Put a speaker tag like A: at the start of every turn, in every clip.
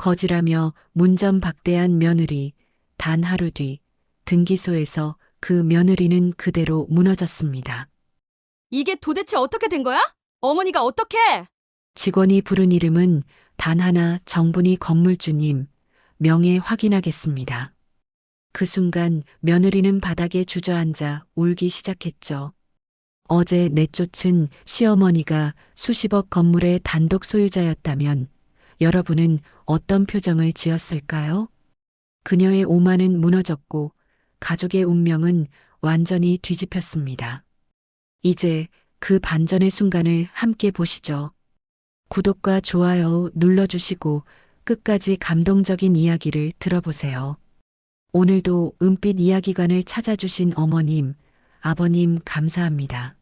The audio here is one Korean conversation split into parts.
A: 거지라며 문전박대한 며느리. 단 하루 뒤 등기소에서 그 며느리는 그대로 무너졌습니다.
B: 이게 도대체 어떻게 된 거야? 어머니가 어떻게?
A: 직원이 부른 이름은 단 하나 정분이 건물주님, 명예 확인하겠습니다. 그 순간 며느리는 바닥에 주저앉아 울기 시작했죠. 어제 내쫓은 시어머니가 수십억 건물의 단독 소유자였다면 여러분은 어떤 표정을 지었을까요? 그녀의 오만은 무너졌고 가족의 운명은 완전히 뒤집혔습니다. 이제 그 반전의 순간을 함께 보시죠. 구독과 좋아요 눌러주시고 끝까지 감동적인 이야기를 들어보세요. 오늘도 은빛 이야기관을 찾아주신 어머님, 아버님 감사합니다.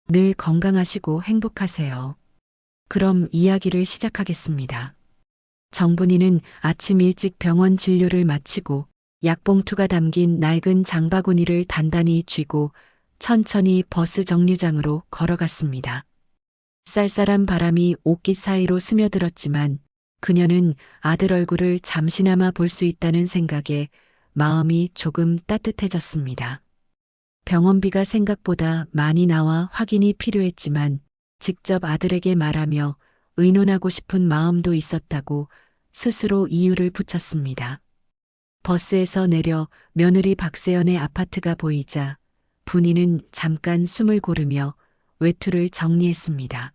A: 늘 건강하시고 행복하세요. 그럼 이야기를 시작하겠습니다. 정분이는 아침 일찍 병원 진료를 마치고 약봉투가 담긴 낡은 장바구니를 단단히 쥐고 천천히 버스 정류장으로 걸어갔습니다. 쌀쌀한 바람이 옷깃 사이로 스며들었지만 그녀는 아들 얼굴을 잠시나마 볼 수 있다는 생각에 마음이 조금 따뜻해졌습니다. 병원비가 생각보다 많이 나와 확인이 필요했지만 직접 아들에게 말하며 의논하고 싶은 마음도 있었다고 스스로 이유를 붙였습니다. 버스에서 내려 며느리 박세연의 아파트가 보이자 분이는 잠깐 숨을 고르며 외투를 정리했습니다.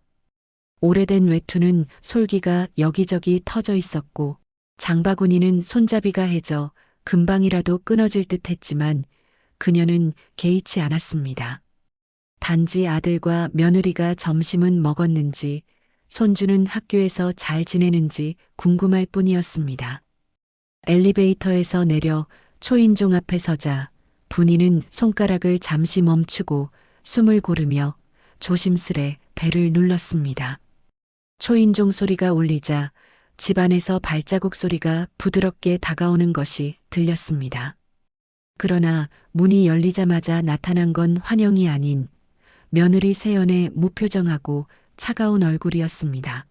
A: 오래된 외투는 솔기가 여기저기 터져 있었고 장바구니는 손잡이가 해져 금방이라도 끊어질 듯 했지만 그녀는 개의치 않았습니다. 단지 아들과 며느리가 점심은 먹었는지 손주는 학교에서 잘 지내는지 궁금할 뿐이었습니다. 엘리베이터에서 내려 초인종 앞에 서자 분이는 손가락을 잠시 멈추고 숨을 고르며 조심스레 벨을 눌렀습니다. 초인종 소리가 울리자 집안에서 발자국 소리가 부드럽게 다가오는 것이 들렸습니다. 그러나 문이 열리자마자 나타난 건 환영이 아닌 며느리 세연의 무표정하고 차가운 얼굴이었습니다.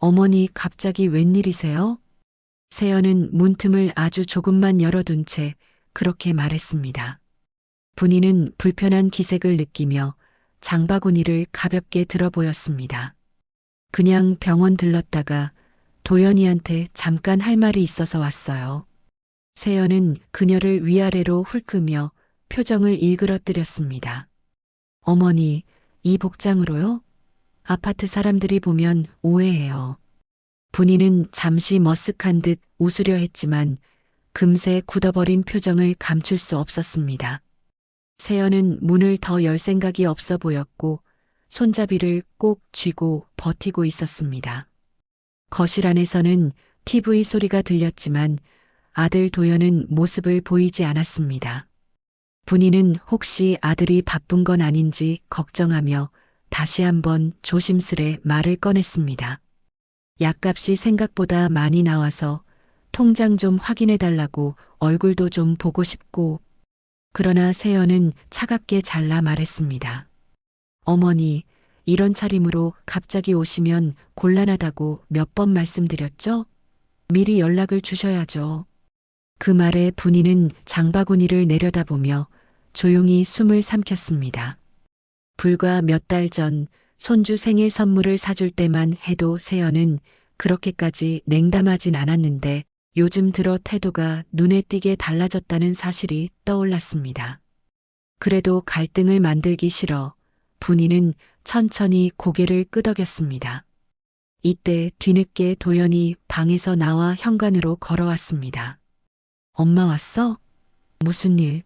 A: 어머니 갑자기 웬일이세요? 세연은 문틈을 아주 조금만 열어둔 채 그렇게 말했습니다. 분이는 불편한 기색을 느끼며 장바구니를 가볍게 들어 보였습니다. 그냥 병원 들렀다가 도연이한테 잠깐 할 말이 있어서 왔어요. 세연은 그녀를 위아래로 훑으며 표정을 일그러뜨렸습니다. 어머니, 이 복장으로요? 아파트 사람들이 보면 오해해요. 분이는 잠시 머쓱한 듯 웃으려 했지만 금세 굳어버린 표정을 감출 수 없었습니다. 세연은 문을 더 열 생각이 없어 보였고 손잡이를 꼭 쥐고 버티고 있었습니다. 거실 안에서는 TV 소리가 들렸지만 아들 도연은 모습을 보이지 않았습니다. 분이는 혹시 아들이 바쁜 건 아닌지 걱정하며 다시 한번 조심스레 말을 꺼냈습니다. 약값이 생각보다 많이 나와서 통장 좀 확인해 달라고 얼굴도 좀 보고 싶고. 그러나 세연은 차갑게 잘라 말했습니다. 어머니, 이런 차림으로 갑자기 오시면 곤란하다고 몇 번 말씀드렸죠? 미리 연락을 주셔야죠. 그 말에 분이는 장바구니를 내려다보며 조용히 숨을 삼켰습니다. 불과 몇 달 전 손주 생일 선물을 사줄 때만 해도 세연은 그렇게까지 냉담하진 않았는데 요즘 들어 태도가 눈에 띄게 달라졌다는 사실이 떠올랐습니다. 그래도 갈등을 만들기 싫어 분이는 천천히 고개를 끄덕였습니다. 이때 뒤늦게 도연이 방에서 나와 현관으로 걸어왔습니다. 엄마 왔어? 무슨 일?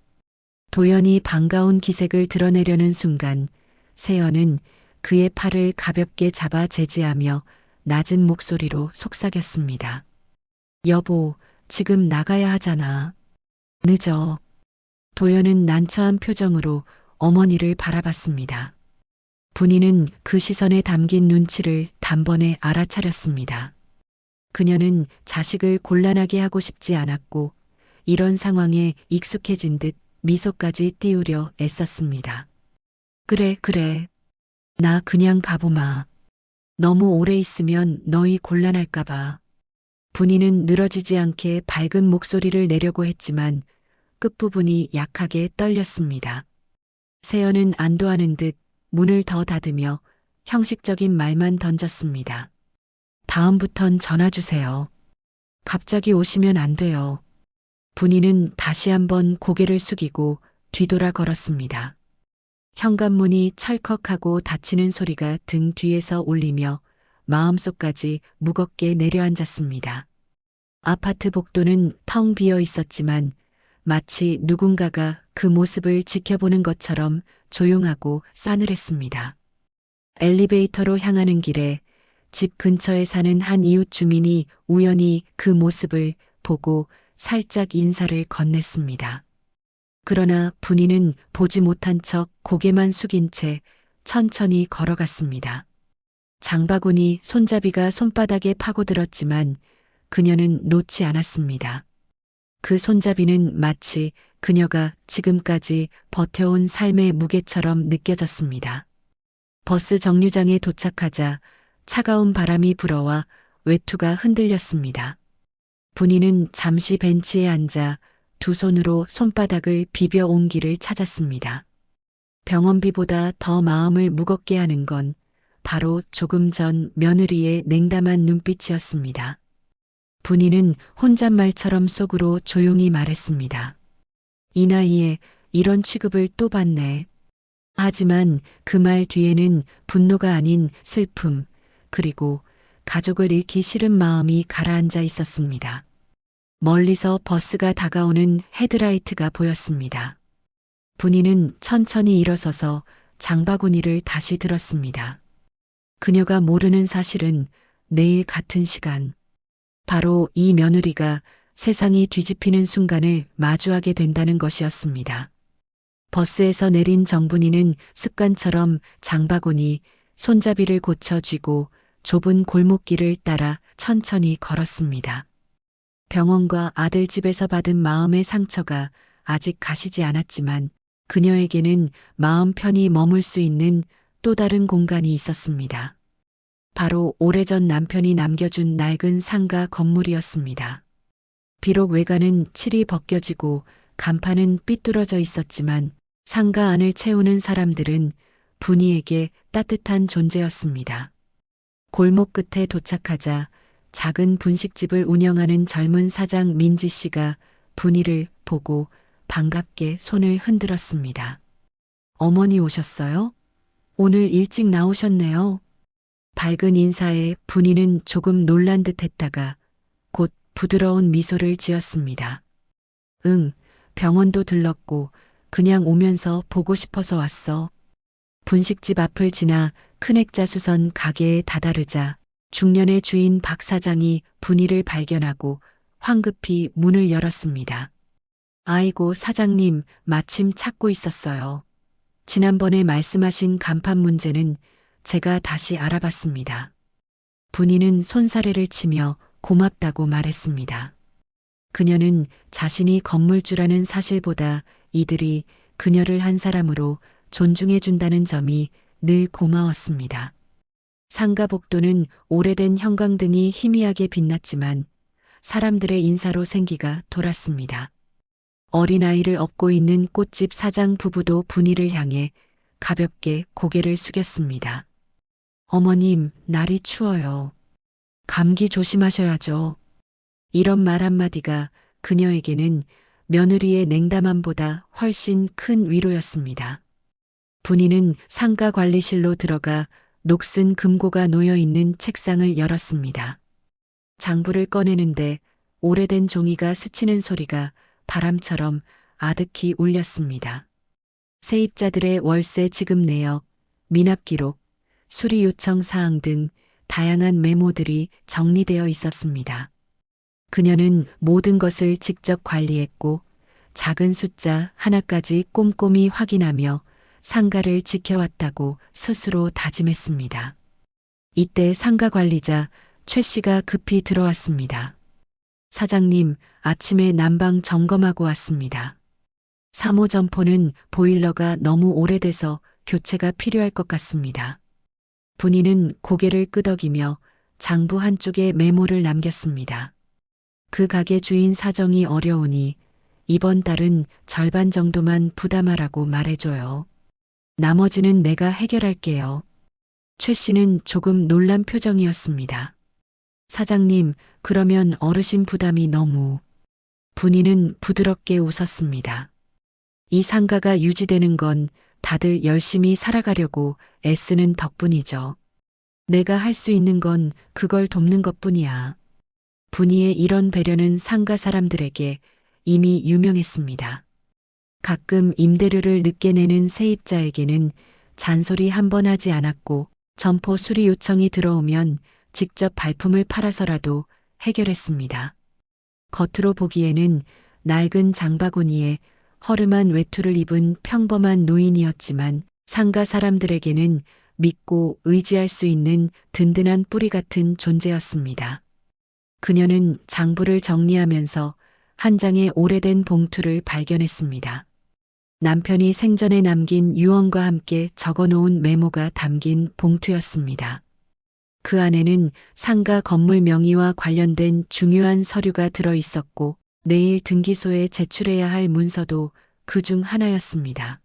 A: 도연이 반가운 기색을 드러내려는 순간 세연은 그의 팔을 가볍게 잡아 제지하며 낮은 목소리로 속삭였습니다. 여보, 지금 나가야 하잖아. 늦어. 도연은 난처한 표정으로 어머니를 바라봤습니다. 분이는 그 시선에 담긴 눈치를 단번에 알아차렸습니다. 그녀는 자식을 곤란하게 하고 싶지 않았고 이런 상황에 익숙해진 듯 미소까지 띄우려 애썼습니다. 그래. 나 그냥 가보마. 너무 오래 있으면 너희 곤란할까봐. 분이는 늘어지지 않게 밝은 목소리를 내려고 했지만 끝부분이 약하게 떨렸습니다. 세연은 안도하는 듯 문을 더 닫으며 형식적인 말만 던졌습니다. 다음부턴 전화 주세요. 갑자기 오시면 안 돼요. 분이는 다시 한번 고개를 숙이고 뒤돌아 걸었습니다. 현관문이 철컥하고 닫히는 소리가 등 뒤에서 울리며 마음속까지 무겁게 내려앉았습니다. 아파트 복도는 텅 비어 있었지만 마치 누군가가 그 모습을 지켜보는 것처럼 조용하고 싸늘했습니다. 엘리베이터로 향하는 길에 집 근처에 사는 한 이웃 주민이 우연히 그 모습을 보고 살짝 인사를 건넸습니다. 그러나 분이는 보지 못한 척 고개만 숙인 채 천천히 걸어갔습니다. 장바구니 손잡이가 손바닥에 파고들었지만 그녀는 놓지 않았습니다. 그 손잡이는 마치 그녀가 지금까지 버텨온 삶의 무게처럼 느껴졌습니다. 버스 정류장에 도착하자 차가운 바람이 불어와 외투가 흔들렸습니다. 분이는 잠시 벤치에 앉아 두 손으로 손바닥을 비벼 온기를 찾았습니다. 병원비보다 더 마음을 무겁게 하는 건 바로 조금 전 며느리의 냉담한 눈빛이었습니다. 분이는 혼잣말처럼 속으로 조용히 말했습니다. 이 나이에 이런 취급을 또 받네. 하지만 그 말 뒤에는 분노가 아닌 슬픔, 그리고 가족을 잃기 싫은 마음이 가라앉아 있었습니다. 멀리서 버스가 다가오는 헤드라이트가 보였습니다. 분이는 천천히 일어서서 장바구니를 다시 들었습니다. 그녀가 모르는 사실은 내일 같은 시간, 바로 이 며느리가 세상이 뒤집히는 순간을 마주하게 된다는 것이었습니다. 버스에서 내린 정분이는 습관처럼 장바구니, 손잡이를 고쳐 쥐고 좁은 골목길을 따라 천천히 걸었습니다. 병원과 아들 집에서 받은 마음의 상처가 아직 가시지 않았지만 그녀에게는 마음 편히 머물 수 있는 또 다른 공간이 있었습니다. 바로 오래전 남편이 남겨준 낡은 상가 건물이었습니다. 비록 외관은 칠이 벗겨지고 간판은 삐뚤어져 있었지만 상가 안을 채우는 사람들은 분이에게 따뜻한 존재였습니다. 골목 끝에 도착하자 작은 분식집을 운영하는 젊은 사장 민지 씨가 분이를 보고 반갑게 손을 흔들었습니다. 어머니 오셨어요? 오늘 일찍 나오셨네요. 밝은 인사에 분이는 조금 놀란 듯 했다가 곧 부드러운 미소를 지었습니다. 응, 병원도 들렀고 그냥 오면서 보고 싶어서 왔어. 분식집 앞을 지나 큰액자수선 가게에 다다르자 중년의 주인 박 사장이 분이를 발견하고 황급히 문을 열었습니다. 아이고 사장님, 마침 찾고 있었어요. 지난번에 말씀하신 간판 문제는 제가 다시 알아봤습니다. 분이는 손사래를 치며 고맙다고 말했습니다. 그녀는 자신이 건물주라는 사실보다 이들이 그녀를 한 사람으로 존중해준다는 점이 늘 고마웠습니다. 상가 복도는 오래된 형광등이 희미하게 빛났지만 사람들의 인사로 생기가 돌았습니다. 어린아이를 업고 있는 꽃집 사장 부부도 분이를 향해 가볍게 고개를 숙였습니다. 어머님, 날이 추워요. 감기 조심하셔야죠. 이런 말 한마디가 그녀에게는 며느리의 냉담함보다 훨씬 큰 위로였습니다. 분이는 상가 관리실로 들어가 녹슨 금고가 놓여 있는 책상을 열었습니다. 장부를 꺼내는데 오래된 종이가 스치는 소리가 바람처럼 아득히 울렸습니다. 세입자들의 월세 지급 내역, 미납 기록, 수리 요청 사항 등 다양한 메모들이 정리되어 있었습니다. 그녀는 모든 것을 직접 관리했고 작은 숫자 하나까지 꼼꼼히 확인하며 상가를 지켜왔다고 스스로 다짐했습니다. 이때 상가 관리자 최 씨가 급히 들어왔습니다. 사장님, 아침에 난방 점검하고 왔습니다. 3호 점포는 보일러가 너무 오래돼서 교체가 필요할 것 같습니다. 분이는 고개를 끄덕이며 장부 한쪽에 메모를 남겼습니다. 그 가게 주인 사정이 어려우니 이번 달은 절반 정도만 부담하라고 말해줘요. 나머지는 내가 해결할게요. 최 씨는 조금 놀란 표정이었습니다. 사장님, 그러면 어르신 부담이 너무. 분이는 부드럽게 웃었습니다. 이 상가가 유지되는 건 다들 열심히 살아가려고 애쓰는 덕분이죠. 내가 할 수 있는 건 그걸 돕는 것뿐이야. 분이의 이런 배려는 상가 사람들에게 이미 유명했습니다. 가끔 임대료를 늦게 내는 세입자에게는 잔소리 한 번 하지 않았고 점포 수리 요청이 들어오면 직접 발품을 팔아서라도 해결했습니다. 겉으로 보기에는 낡은 장바구니에 허름한 외투를 입은 평범한 노인이었지만 상가 사람들에게는 믿고 의지할 수 있는 든든한 뿌리 같은 존재였습니다. 그녀는 장부를 정리하면서 한 장의 오래된 봉투를 발견했습니다. 남편이 생전에 남긴 유언과 함께 적어놓은 메모가 담긴 봉투였습니다. 그 안에는 상가 건물 명의와 관련된 중요한 서류가 들어 있었고 내일 등기소에 제출해야 할 문서도 그 중 하나였습니다.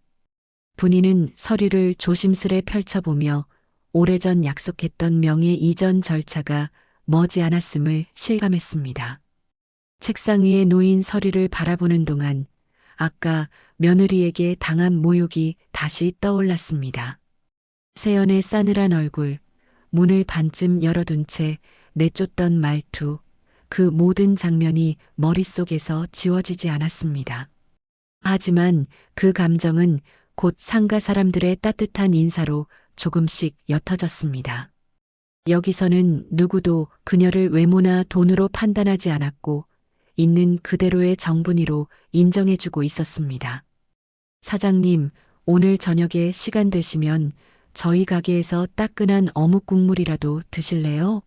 A: 분이는 서류를 조심스레 펼쳐보며 오래전 약속했던 명예 이전 절차가 머지않았음을 실감했습니다. 책상 위에 놓인 서류를 바라보는 동안 아까 며느리에게 당한 모욕이 다시 떠올랐습니다. 세연의 싸늘한 얼굴, 문을 반쯤 열어둔 채 내쫓던 말투, 그 모든 장면이 머릿속에서 지워지지 않았습니다. 하지만 그 감정은 곧 상가 사람들의 따뜻한 인사로 조금씩 옅어졌습니다. 여기서는 누구도 그녀를 외모나 돈으로 판단하지 않았고 있는 그대로의 정분이로 인정해주고 있었습니다. 사장님, 오늘 저녁에 시간 되시면 저희 가게에서 따끈한 어묵 국물이라도 드실래요?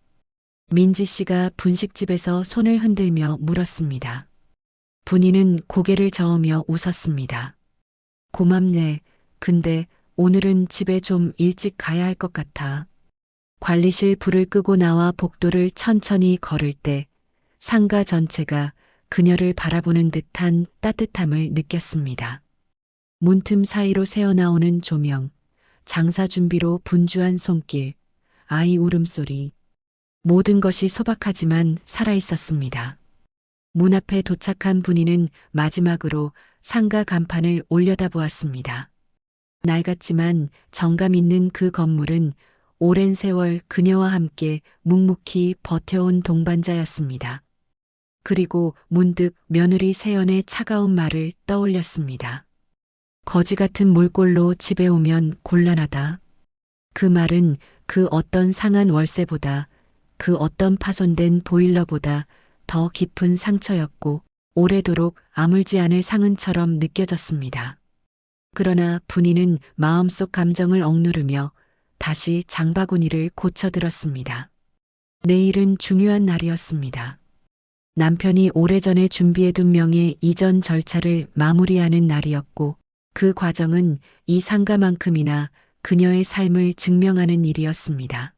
A: 민지 씨가 분식집에서 손을 흔들며 물었습니다. 분이는 고개를 저으며 웃었습니다. 고맙네. 근데 오늘은 집에 좀 일찍 가야 할 것 같아. 관리실 불을 끄고 나와 복도를 천천히 걸을 때 상가 전체가 그녀를 바라보는 듯한 따뜻함을 느꼈습니다. 문틈 사이로 새어나오는 조명, 장사 준비로 분주한 손길, 아이 울음소리, 모든 것이 소박하지만 살아있었습니다. 문 앞에 도착한 분이는 마지막으로 상가 간판을 올려다보았습니다. 낡았지만 정감 있는 그 건물은 오랜 세월 그녀와 함께 묵묵히 버텨온 동반자였습니다. 그리고 문득 며느리 세연의 차가운 말을 떠올렸습니다. 거지 같은 몰골로 집에 오면 곤란하다. 그 말은 그 어떤 상한 월세보다 그 어떤 파손된 보일러보다 더 깊은 상처였고 오래도록 아물지 않을 상흔처럼 느껴졌습니다. 그러나 분이는 마음속 감정을 억누르며 다시 장바구니를 고쳐들었습니다. 내일은 중요한 날이었습니다. 남편이 오래전에 준비해둔 명의 이전 절차를 마무리하는 날이었고 그 과정은 이 상가만큼이나 그녀의 삶을 증명하는 일이었습니다.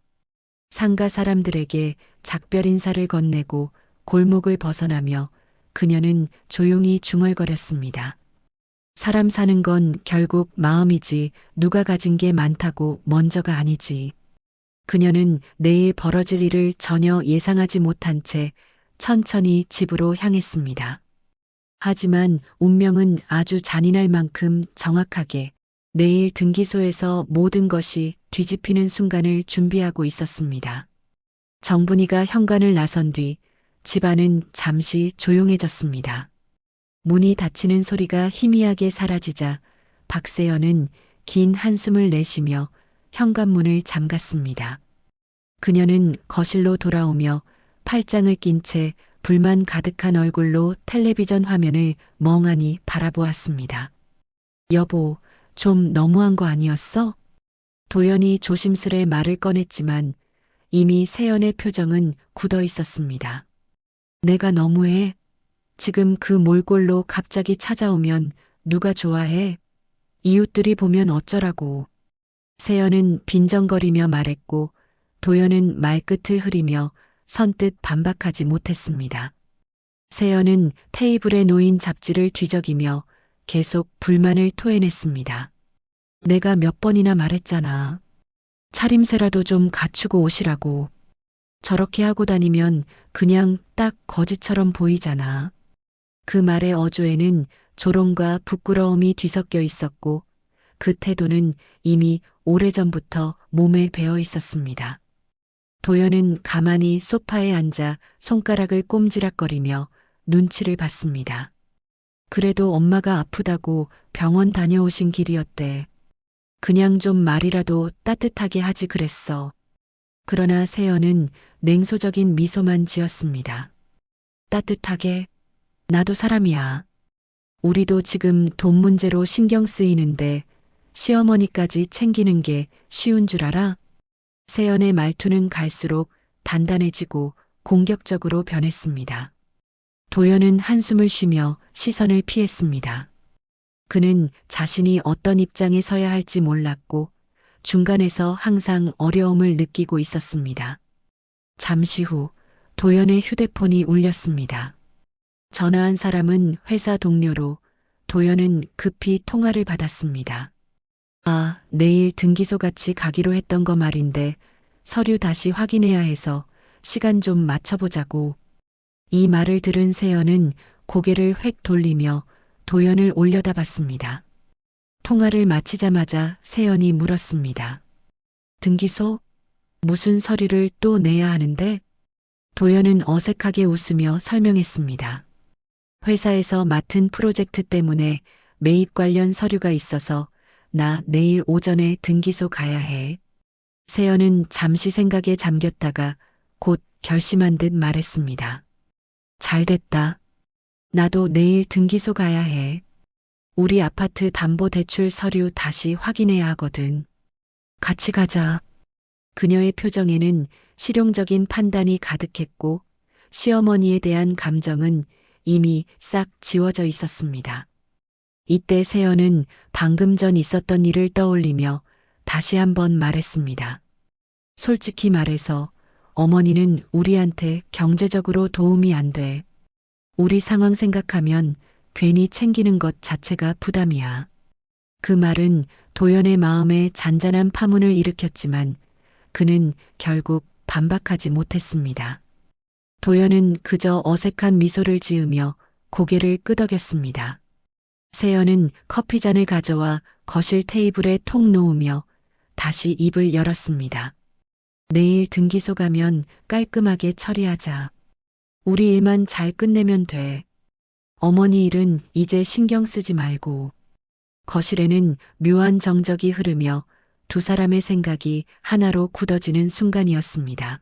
A: 상가 사람들에게 작별 인사를 건네고 골목을 벗어나며 그녀는 조용히 중얼거렸습니다. 사람 사는 건 결국 마음이지 누가 가진 게 많다고 먼저가 아니지. 그녀는 내일 벌어질 일을 전혀 예상하지 못한 채 천천히 집으로 향했습니다. 하지만 운명은 아주 잔인할 만큼 정확하게 내일 등기소에서 모든 것이 뒤집히는 순간을 준비하고 있었습니다. 정분이가 현관을 나선 뒤 집안은 잠시 조용해졌습니다. 문이 닫히는 소리가 희미하게 사라지자 박세연은 긴 한숨을 내쉬며 현관문을 잠갔습니다. 그녀는 거실로 돌아오며 팔짱을 낀 채 불만 가득한 얼굴로 텔레비전 화면을 멍하니 바라보았습니다. 여보, 좀 너무한 거 아니었어? 도연이 조심스레 말을 꺼냈지만 이미 세연의 표정은 굳어 있었습니다. 내가 너무해. 지금 그 몰골로 갑자기 찾아오면 누가 좋아해? 이웃들이 보면 어쩌라고. 세연은 빈정거리며 말했고 도연은 말끝을 흐리며 선뜻 반박하지 못했습니다. 세연은 테이블에 놓인 잡지를 뒤적이며 계속 불만을 토해냈습니다. 내가 몇 번이나 말했잖아. 차림새라도 좀 갖추고 오시라고. 저렇게 하고 다니면 그냥 딱 거지처럼 보이잖아. 그 말의 어조에는 조롱과 부끄러움이 뒤섞여 있었고 그 태도는 이미 오래전부터 몸에 배어 있었습니다. 도연은 가만히 소파에 앉아 손가락을 꼼지락거리며 눈치를 봤습니다. 그래도 엄마가 아프다고 병원 다녀오신 길이었대. 그냥 좀 말이라도 따뜻하게 하지 그랬어. 그러나 세연은 냉소적인 미소만 지었습니다. 따뜻하게? 나도 사람이야. 우리도 지금 돈 문제로 신경 쓰이는데 시어머니까지 챙기는 게 쉬운 줄 알아? 세연의 말투는 갈수록 단단해지고 공격적으로 변했습니다. 도연은 한숨을 쉬며 시선을 피했습니다. 그는 자신이 어떤 입장에 서야 할지 몰랐고 중간에서 항상 어려움을 느끼고 있었습니다. 잠시 후 도연의 휴대폰이 울렸습니다. 전화한 사람은 회사 동료로 도연은 급히 통화를 받았습니다. 아, 내일 등기소 같이 가기로 했던 거 말인데 서류 다시 확인해야 해서 시간 좀 맞춰보자고. 이 말을 들은 세연은 고개를 획 돌리며 도연을 올려다봤습니다. 통화를 마치자마자 세연이 물었습니다. 등기소? 무슨 서류를 또 내야 하는데? 도연은 어색하게 웃으며 설명했습니다. 회사에서 맡은 프로젝트 때문에 매입 관련 서류가 있어서 나 내일 오전에 등기소 가야 해. 세연은 잠시 생각에 잠겼다가 곧 결심한 듯 말했습니다. 잘 됐다. 나도 내일 등기소 가야 해. 우리 아파트 담보대출 서류 다시 확인해야 하거든. 같이 가자. 그녀의 표정에는 실용적인 판단이 가득했고 시어머니에 대한 감정은 이미 싹 지워져 있었습니다. 이때 세연은 방금 전 있었던 일을 떠올리며 다시 한번 말했습니다. 솔직히 말해서 어머니는 우리한테 경제적으로 도움이 안 돼. 우리 상황 생각하면 괜히 챙기는 것 자체가 부담이야. 그 말은 도연의 마음에 잔잔한 파문을 일으켰지만 그는 결국 반박하지 못했습니다. 도연은 그저 어색한 미소를 지으며 고개를 끄덕였습니다. 세연은 커피잔을 가져와 거실 테이블에 톡 놓으며 다시 입을 열었습니다. 내일 등기소 가면 깔끔하게 처리하자. 우리 일만 잘 끝내면 돼. 어머니 일은 이제 신경 쓰지 말고. 거실에는 묘한 정적이 흐르며 두 사람의 생각이 하나로 굳어지는 순간이었습니다.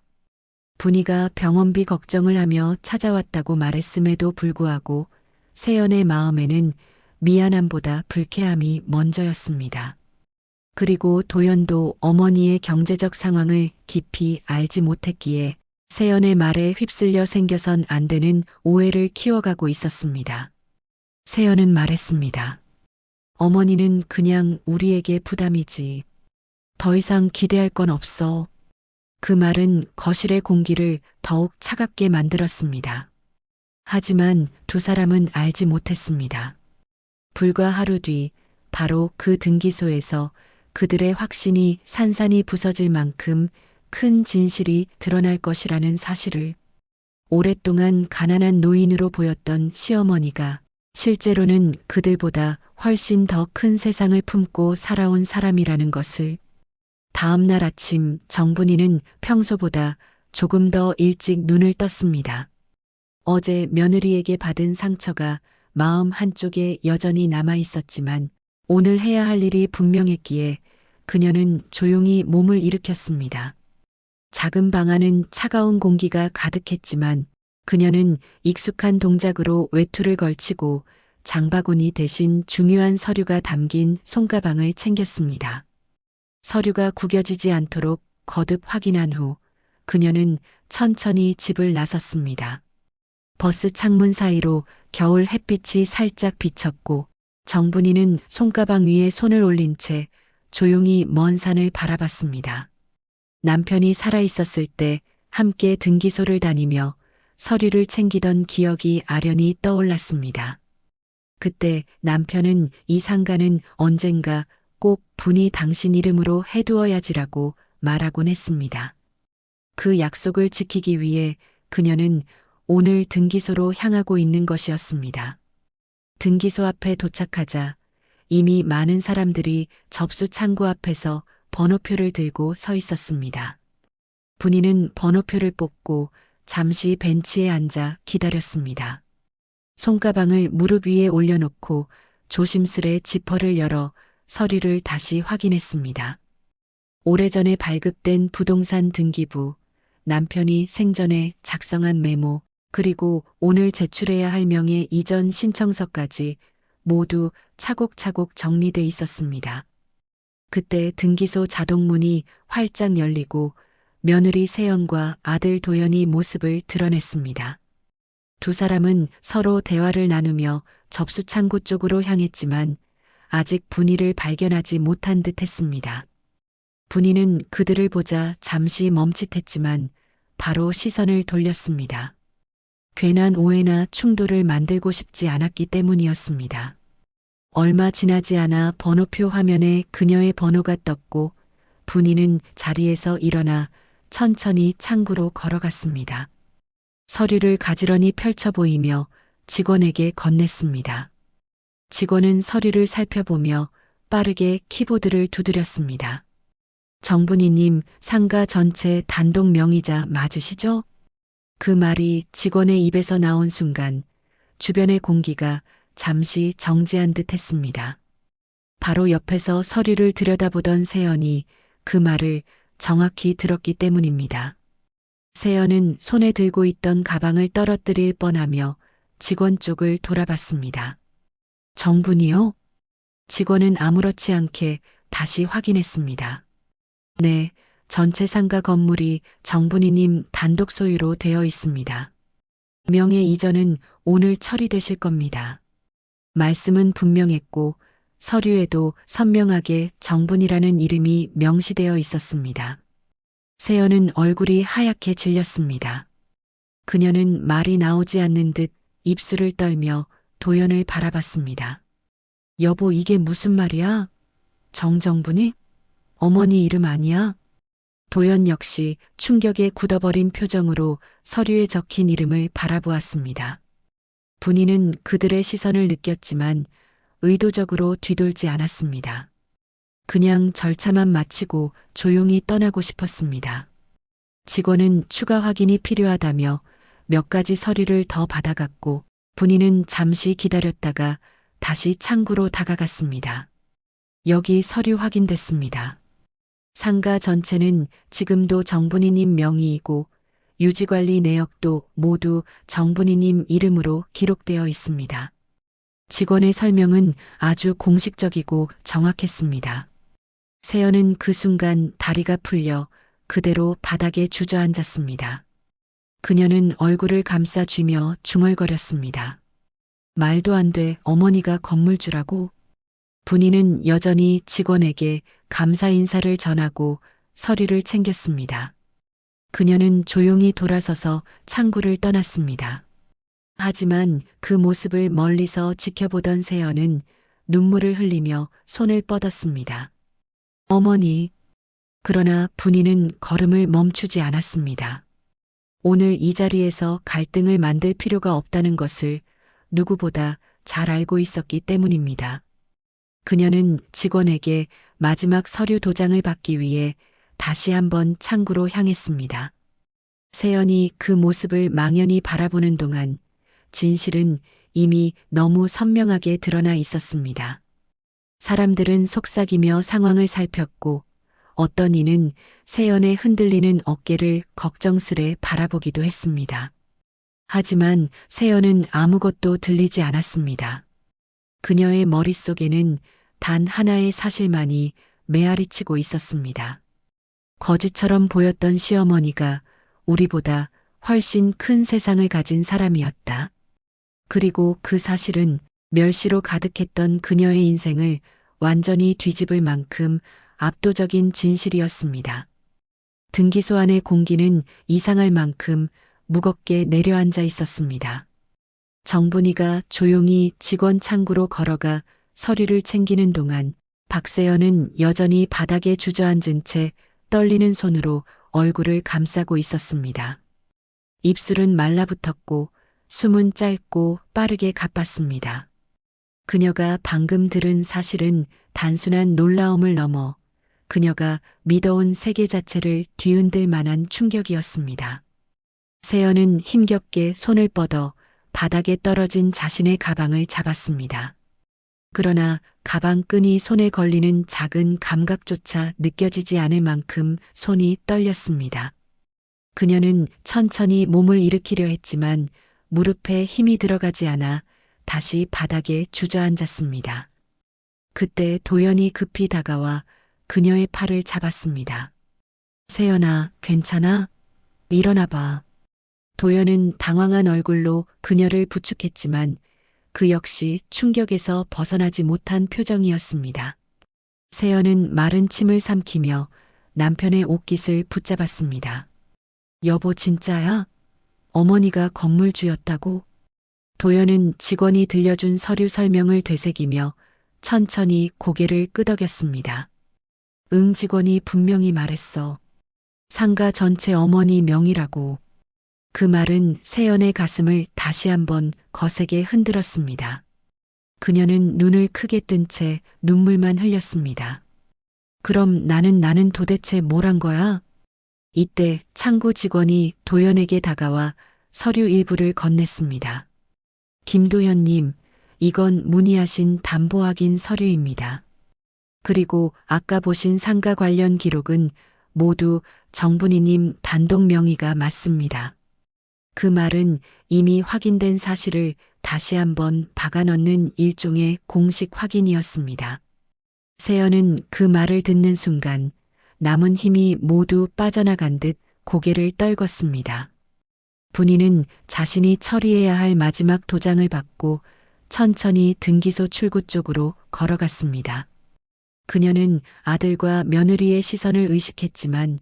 A: 분이가 병원비 걱정을 하며 찾아왔다고 말했음에도 불구하고 세연의 마음에는 미안함보다 불쾌함이 먼저였습니다. 그리고 도연도 어머니의 경제적 상황을 깊이 알지 못했기에 세연의 말에 휩쓸려 생겨선 안 되는 오해를 키워가고 있었습니다. 세연은 말했습니다. 어머니는 그냥 우리에게 부담이지. 더 이상 기대할 건 없어. 그 말은 거실의 공기를 더욱 차갑게 만들었습니다. 하지만 두 사람은 알지 못했습니다. 불과 하루 뒤 바로 그 등기소에서 그들의 확신이 산산이 부서질 만큼 큰 진실이 드러날 것이라는 사실을. 오랫동안 가난한 노인으로 보였던 시어머니가 실제로는 그들보다 훨씬 더 큰 세상을 품고 살아온 사람이라는 것을. 다음 날 아침 정분이는 평소보다 조금 더 일찍 눈을 떴습니다. 어제 며느리에게 받은 상처가 마음 한쪽에 여전히 남아 있었지만 오늘 해야 할 일이 분명했기에 그녀는 조용히 몸을 일으켰습니다. 작은 방 안은 차가운 공기가 가득했지만 그녀는 익숙한 동작으로 외투를 걸치고 장바구니 대신 중요한 서류가 담긴 손가방을 챙겼습니다. 서류가 구겨지지 않도록 거듭 확인한 후 그녀는 천천히 집을 나섰습니다. 버스 창문 사이로 겨울 햇빛이 살짝 비쳤고 정분이는 손가방 위에 손을 올린 채 조용히 먼 산을 바라봤습니다. 남편이 살아있었을 때 함께 등기소를 다니며 서류를 챙기던 기억이 아련히 떠올랐습니다. 그때 남편은 이 상가는 언젠가 꼭 분이 당신 이름으로 해두어야지라고 말하곤 했습니다. 그 약속을 지키기 위해 그녀는 오늘 등기소로 향하고 있는 것이었습니다. 등기소 앞에 도착하자 이미 많은 사람들이 접수 창구 앞에서 번호표를 들고 서 있었습니다. 분이는 번호표를 뽑고 잠시 벤치에 앉아 기다렸습니다. 손가방을 무릎 위에 올려놓고 조심스레 지퍼를 열어 서류를 다시 확인했습니다. 오래전에 발급된 부동산 등기부, 남편이 생전에 작성한 메모, 그리고 오늘 제출해야 할 명의 이전 신청서까지 모두 차곡차곡 정리돼 있었습니다. 그때 등기소 자동문이 활짝 열리고 며느리 세연과 아들 도연이 모습을 드러냈습니다. 두 사람은 서로 대화를 나누며 접수 창구 쪽으로 향했지만 아직 분이를 발견하지 못한 듯 했습니다. 분이는 그들을 보자 잠시 멈칫했지만 바로 시선을 돌렸습니다. 괜한 오해나 충돌을 만들고 싶지 않았기 때문이었습니다. 얼마 지나지 않아 번호표 화면에 그녀의 번호가 떴고 분이는 자리에서 일어나 천천히 창구로 걸어갔습니다. 서류를 가지런히 펼쳐 보이며 직원에게 건넸습니다. 직원은 서류를 살펴보며 빠르게 키보드를 두드렸습니다. 정분이님, 상가 전체 단독 명의자 맞으시죠? 그 말이 직원의 입에서 나온 순간 주변의 공기가 잠시 정지한 듯 했습니다. 바로 옆에서 서류를 들여다보던 세연이 그 말을 정확히 들었기 때문입니다. 세연은 손에 들고 있던 가방을 떨어뜨릴 뻔하며 직원 쪽을 돌아봤습니다. 정분이요? 직원은 아무렇지 않게 다시 확인했습니다. 네, 전체 상가 건물이 정분이님 단독 소유로 되어 있습니다. 명예 이전은 오늘 처리되실 겁니다. 말씀은 분명했고 서류에도 선명하게 정분이라는 이름이 명시되어 있었습니다. 세연은 얼굴이 하얗게 질렸습니다. 그녀는 말이 나오지 않는 듯 입술을 떨며 도연을 바라봤습니다. 여보, 이게 무슨 말이야? 정정분이? 어머니 이름 아니야? 도연 역시 충격에 굳어버린 표정으로 서류에 적힌 이름을 바라보았습니다. 분이는 그들의 시선을 느꼈지만 의도적으로 뒤돌지 않았습니다. 그냥 절차만 마치고 조용히 떠나고 싶었습니다. 직원은 추가 확인이 필요하다며 몇 가지 서류를 더 받아갔고 분이는 잠시 기다렸다가 다시 창구로 다가갔습니다. 여기 서류 확인됐습니다. 상가 전체는 지금도 정분이님 명의이고 유지관리 내역도 모두 정분이님 이름으로 기록되어 있습니다. 직원의 설명은 아주 공식적이고 정확했습니다. 세연은 그 순간 다리가 풀려 그대로 바닥에 주저앉았습니다. 그녀는 얼굴을 감싸 쥐며 중얼거렸습니다. 말도 안 돼, 어머니가 건물주라고? 분이는 여전히 직원에게 감사 인사를 전하고 서류를 챙겼습니다. 그녀는 조용히 돌아서서 창구를 떠났습니다. 하지만 그 모습을 멀리서 지켜보던 세연은 눈물을 흘리며 손을 뻗었습니다. 어머니. 그러나 분이는 걸음을 멈추지 않았습니다. 오늘 이 자리에서 갈등을 만들 필요가 없다는 것을 누구보다 잘 알고 있었기 때문입니다. 그녀는 직원에게 마지막 서류 도장을 받기 위해 다시 한번 창구로 향했습니다. 세연이 그 모습을 망연히 바라보는 동안 진실은 이미 너무 선명하게 드러나 있었습니다. 사람들은 속삭이며 상황을 살폈고 어떤 이는 세연의 흔들리는 어깨를 걱정스레 바라보기도 했습니다. 하지만 세연은 아무것도 들리지 않았습니다. 그녀의 머릿속에는 단 하나의 사실만이 메아리치고 있었습니다. 거지처럼 보였던 시어머니가 우리보다 훨씬 큰 세상을 가진 사람이었다. 그리고 그 사실은 멸시로 가득했던 그녀의 인생을 완전히 뒤집을 만큼 압도적인 진실이었습니다. 등기소 안의 공기는 이상할 만큼 무겁게 내려앉아 있었습니다. 정분이가 조용히 직원 창구로 걸어가 서류를 챙기는 동안 박세연은 여전히 바닥에 주저앉은 채 떨리는 손으로 얼굴을 감싸고 있었습니다. 입술은 말라붙었고 숨은 짧고 빠르게 가빴습니다. 그녀가 방금 들은 사실은 단순한 놀라움을 넘어 그녀가 믿어온 세계 자체를 뒤흔들 만한 충격이었습니다. 세연은 힘겹게 손을 뻗어 바닥에 떨어진 자신의 가방을 잡았습니다. 그러나 가방 끈이 손에 걸리는 작은 감각조차 느껴지지 않을 만큼 손이 떨렸습니다. 그녀는 천천히 몸을 일으키려 했지만 무릎에 힘이 들어가지 않아 다시 바닥에 주저앉았습니다. 그때 도연이 급히 다가와 그녀의 팔을 잡았습니다. 세연아, 괜찮아? 일어나 봐. 도연은 당황한 얼굴로 그녀를 부축했지만 그 역시 충격에서 벗어나지 못한 표정이었습니다. 세연은 마른 침을 삼키며 남편의 옷깃을 붙잡았습니다. 여보 진짜야? 어머니가 건물주였다고? 도연은 직원이 들려준 서류 설명을 되새기며 천천히 고개를 끄덕였습니다. 응, 직원이 분명히 말했어. 상가 전체 어머니 명의라고. 그 말은 세연의 가슴을 다시 한번 거세게 흔들었습니다. 그녀는 눈을 크게 뜬 채 눈물만 흘렸습니다. 그럼 나는 도대체 뭘 한 거야? 이때 창구 직원이 도연에게 다가와 서류 일부를 건넸습니다. 김도현님, 이건 문의하신 담보 확인 서류입니다. 그리고 아까 보신 상가 관련 기록은 모두 정분이님 단독 명의가 맞습니다. 그 말은 이미 확인된 사실을 다시 한번 박아넣는 일종의 공식 확인이었습니다. 세연은 그 말을 듣는 순간 남은 힘이 모두 빠져나간 듯 고개를 떨궜습니다. 분이는 자신이 처리해야 할 마지막 도장을 받고 천천히 등기소 출구 쪽으로 걸어갔습니다. 그녀는 아들과 며느리의 시선을 의식했지만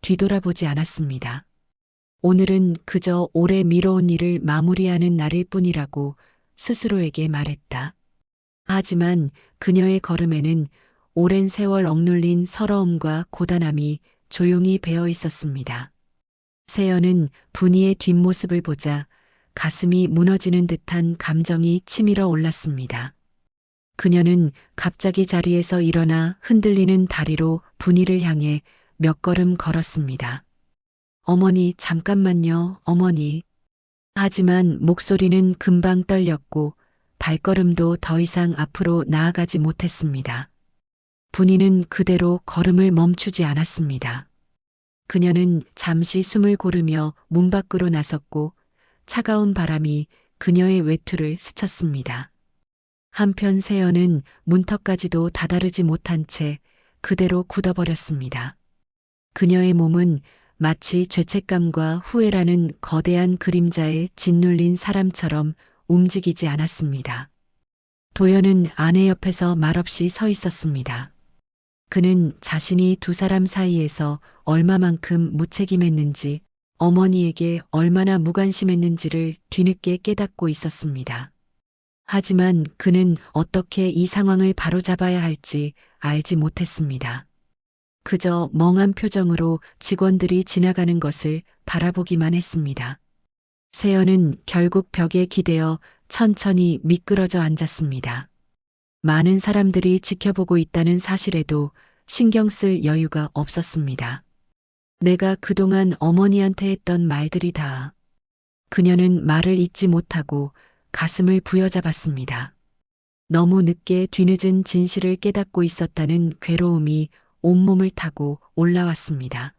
A: 뒤돌아보지 않았습니다. 오늘은 그저 오래 미뤄온 일을 마무리하는 날일 뿐이라고 스스로에게 말했다. 하지만 그녀의 걸음에는 오랜 세월 억눌린 서러움과 고단함이 조용히 배어 있었습니다. 세연은 분이의 뒷모습을 보자 가슴이 무너지는 듯한 감정이 치밀어 올랐습니다. 그녀는 갑자기 자리에서 일어나 흔들리는 다리로 분이를 향해 몇 걸음 걸었습니다. 어머니, 잠깐만요, 어머니. 하지만 목소리는 금방 떨렸고 발걸음도 더 이상 앞으로 나아가지 못했습니다. 분이는 그대로 걸음을 멈추지 않았습니다. 그녀는 잠시 숨을 고르며 문 밖으로 나섰고 차가운 바람이 그녀의 외투를 스쳤습니다. 한편 세연은 문턱까지도 다다르지 못한 채 그대로 굳어버렸습니다. 그녀의 몸은 마치 죄책감과 후회라는 거대한 그림자에 짓눌린 사람처럼 움직이지 않았습니다. 도연은 아내 옆에서 말없이 서 있었습니다. 그는 자신이 두 사람 사이에서 얼마만큼 무책임했는지, 어머니에게 얼마나 무관심했는지를 뒤늦게 깨닫고 있었습니다. 하지만 그는 어떻게 이 상황을 바로잡아야 할지 알지 못했습니다. 그저 멍한 표정으로 직원들이 지나가는 것을 바라보기만 했습니다. 세연은 결국 벽에 기대어 천천히 미끄러져 앉았습니다. 많은 사람들이 지켜보고 있다는 사실에도 신경 쓸 여유가 없었습니다. 내가 그동안 어머니한테 했던 말들이 다. 그녀는 말을 잇지 못하고 가슴을 부여잡았습니다. 너무 늦게 뒤늦은 진실을 깨닫고 있었다는 괴로움이 온몸을 타고 올라왔습니다.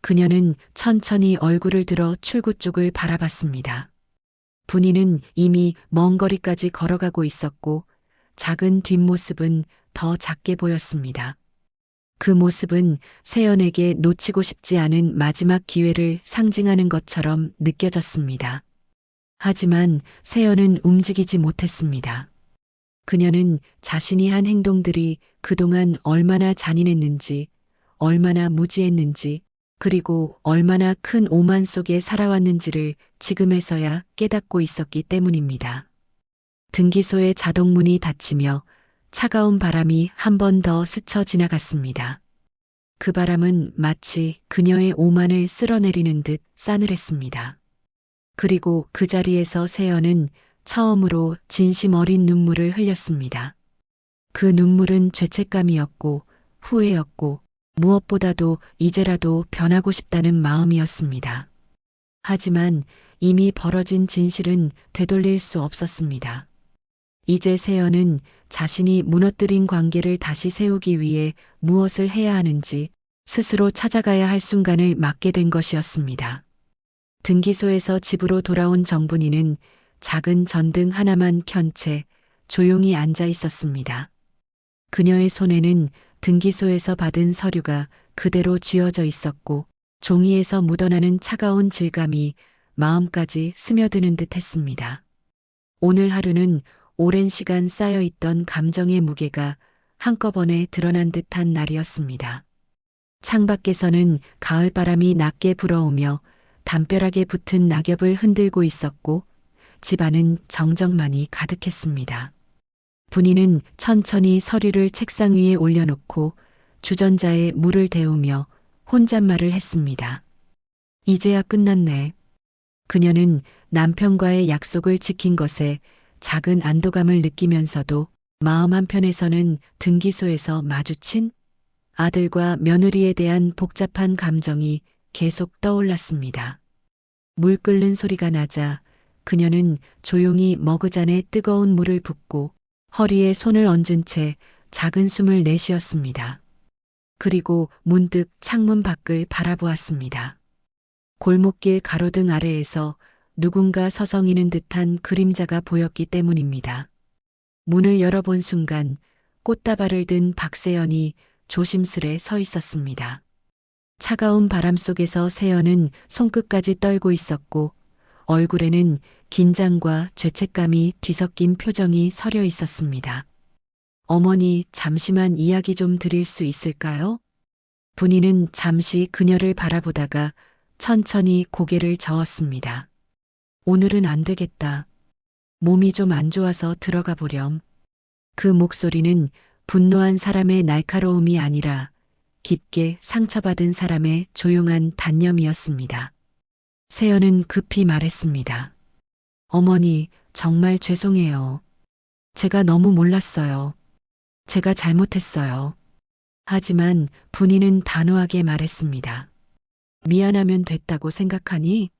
A: 그녀는 천천히 얼굴을 들어 출구 쪽을 바라봤습니다. 분이는 이미 먼 거리까지 걸어가고 있었고 작은 뒷모습은 더 작게 보였습니다. 그 모습은 세연에게 놓치고 싶지 않은 마지막 기회를 상징하는 것처럼 느껴졌습니다. 하지만 세연은 움직이지 못했습니다. 그녀는 자신이 한 행동들이 그동안 얼마나 잔인했는지, 얼마나 무지했는지, 그리고 얼마나 큰 오만 속에 살아왔는지를 지금에서야 깨닫고 있었기 때문입니다. 등기소의 자동문이 닫히며 차가운 바람이 한 번 더 스쳐 지나갔습니다. 그 바람은 마치 그녀의 오만을 쓸어내리는 듯 싸늘했습니다. 그리고 그 자리에서 세연은 처음으로 진심 어린 눈물을 흘렸습니다. 그 눈물은 죄책감이었고 후회였고 무엇보다도 이제라도 변하고 싶다는 마음이었습니다. 하지만 이미 벌어진 진실은 되돌릴 수 없었습니다. 이제 세연은 자신이 무너뜨린 관계를 다시 세우기 위해 무엇을 해야 하는지 스스로 찾아가야 할 순간을 맞게 된 것이었습니다. 등기소에서 집으로 돌아온 정분이는 작은 전등 하나만 켠 채 조용히 앉아 있었습니다. 그녀의 손에는 등기소에서 받은 서류가 그대로 쥐어져 있었고 종이에서 묻어나는 차가운 질감이 마음까지 스며드는 듯 했습니다. 오늘 하루는 오랜 시간 쌓여있던 감정의 무게가 한꺼번에 드러난 듯한 날이었습니다. 창밖에서는 가을바람이 낮게 불어오며 담벼락에 붙은 낙엽을 흔들고 있었고 집 안은 정적만이 가득했습니다. 분이는 천천히 서류를 책상 위에 올려놓고 주전자에 물을 데우며 혼잣말을 했습니다. 이제야 끝났네. 그녀는 남편과의 약속을 지킨 것에 작은 안도감을 느끼면서도 마음 한편에서는 등기소에서 마주친 아들과 며느리에 대한 복잡한 감정이 계속 떠올랐습니다. 물 끓는 소리가 나자 그녀는 조용히 머그잔에 뜨거운 물을 붓고 허리에 손을 얹은 채 작은 숨을 내쉬었습니다. 그리고 문득 창문 밖을 바라보았습니다. 골목길 가로등 아래에서 누군가 서성이는 듯한 그림자가 보였기 때문입니다. 문을 열어본 순간 꽃다발을 든 박세연이 조심스레 서 있었습니다. 차가운 바람 속에서 세연은 손끝까지 떨고 있었고 얼굴에는 긴장과 죄책감이 뒤섞인 표정이 서려 있었습니다. 어머니, 잠시만 이야기 좀 드릴 수 있을까요? 분이는 잠시 그녀를 바라보다가 천천히 고개를 저었습니다. 오늘은 안 되겠다. 몸이 좀 안 좋아서 들어가 보렴. 그 목소리는 분노한 사람의 날카로움이 아니라 깊게 상처받은 사람의 조용한 단념이었습니다. 세연은 급히 말했습니다. 어머니, 정말 죄송해요. 제가 너무 몰랐어요. 제가 잘못했어요. 하지만 분이는 단호하게 말했습니다. 미안하면 됐다고 생각하니?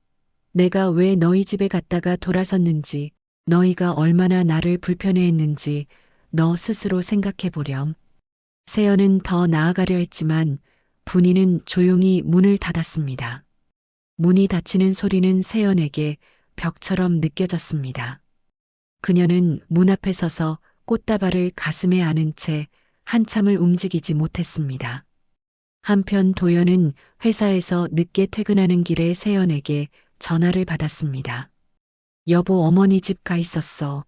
A: 내가 왜 너희 집에 갔다가 돌아섰는지, 너희가 얼마나 나를 불편해했는지 너 스스로 생각해 보렴. 세연은 더 나아가려 했지만 분이는 조용히 문을 닫았습니다. 문이 닫히는 소리는 세연에게 벽처럼 느껴졌습니다. 그녀는 문 앞에 서서 꽃다발을 가슴에 안은 채 한참을 움직이지 못했습니다. 한편 도연은 회사에서 늦게 퇴근하는 길에 세연에게 전화를 받았습니다. 여보, 어머니 집 가 있었어.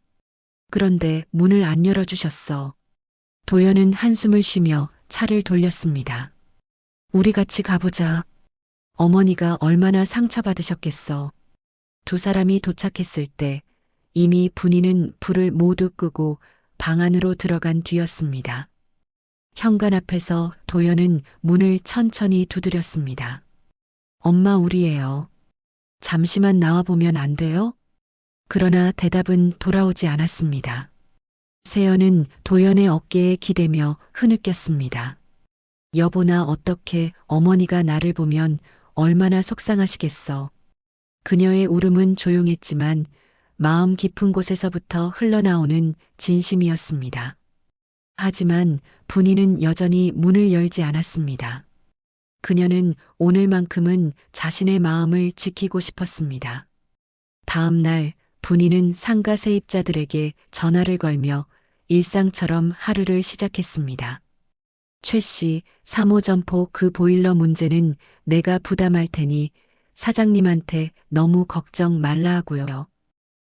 A: 그런데 문을 안 열어주셨어. 도연은 한숨을 쉬며 차를 돌렸습니다. 우리 같이 가보자. 어머니가 얼마나 상처받으셨겠어. 두 사람이 도착했을 때 이미 분이는 불을 모두 끄고 방 안으로 들어간 뒤였습니다. 현관 앞에서 도연은 문을 천천히 두드렸습니다. 엄마, 우리예요. 잠시만 나와보면 안 돼요? 그러나 대답은 돌아오지 않았습니다. 세연은 도연의 어깨에 기대며 흐느꼈습니다. 여보, 나 어떻게 어머니가 나를 보면 얼마나 속상하시겠어. 그녀의 울음은 조용했지만 마음 깊은 곳에서부터 흘러나오는 진심이었습니다. 하지만 분이는 여전히 문을 열지 않았습니다. 그녀는 오늘만큼은 자신의 마음을 지키고 싶었습니다. 다음 날 분이는 상가 세입자들에게 전화를 걸며 일상처럼 하루를 시작했습니다. 최 씨, 3호 점포 그 보일러 문제는 내가 부담할 테니 사장님한테 너무 걱정 말라 하고요.